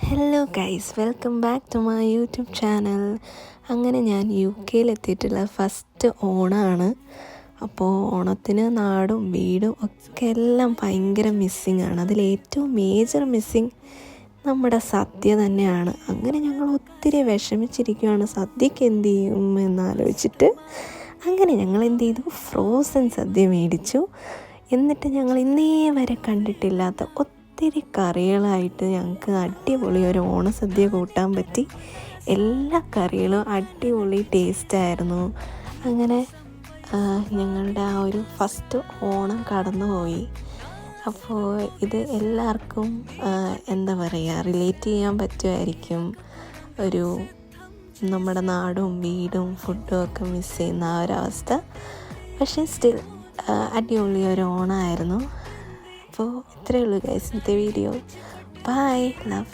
Hello guys, welcome back to my YouTube channel. അങ്ങനെ ഞാൻ UK-ലെത്തിയിട്ടുള്ള first ഓണമാണ്. അപ്പോൾ ഓണത്തിന് നാടും വീടും ഒക്കെ എല്ലാം ഭയങ്കര മിസ്സിങ് ആണ്. അതിലേറ്റവും മേജർ മിസ്സിങ് നമ്മുടെ സദ്യ തന്നെയാണ്. അങ്ങനെ ഞങ്ങൾ ഒത്തിരി വിഷമിച്ചിരിക്കുകയാണ്, സദ്യക്ക് എന്ത് ചെയ്യും എന്നാലോചിച്ചിട്ട്. അങ്ങനെ ഞങ്ങൾ എന്ത് ചെയ്തു, ഫ്രോസൺ സദ്യ മേടിച്ചു. എന്നിട്ട് ഞങ്ങൾ ഇന്നേ വരെ കണ്ടിട്ടില്ലാത്ത ഒത്തിരി കറികളായിട്ട് ഞങ്ങൾക്ക് അടിപൊളി ഒരു ഓണസദ്യ കൂട്ടാൻ പറ്റി. എല്ലാ കറികളും അടിപൊളി ടേസ്റ്റായിരുന്നു. അങ്ങനെ ഞങ്ങളുടെ ആ ഒരു ഫസ്റ്റ് ഓണം കടന്നുപോയി. അപ്പോൾ ഇത് എല്ലാവർക്കും എന്താ പറയുക, റിലേറ്റ് ചെയ്യാൻ പറ്റുമായിരിക്കും. ഒരു നമ്മുടെ നാടും വീടും ഫുഡും ഒക്കെ മിസ് ചെയ്യുന്ന ആ ഒരവസ്ഥ. പക്ഷേ സ്റ്റിൽ അടിപൊളി ഒരു ഓണമായിരുന്നു. അപ്പോൾ ഇത്രയേ ഉള്ളൂ ഗൈസ് ഇന്നത്തെ വീഡിയോ. By, love.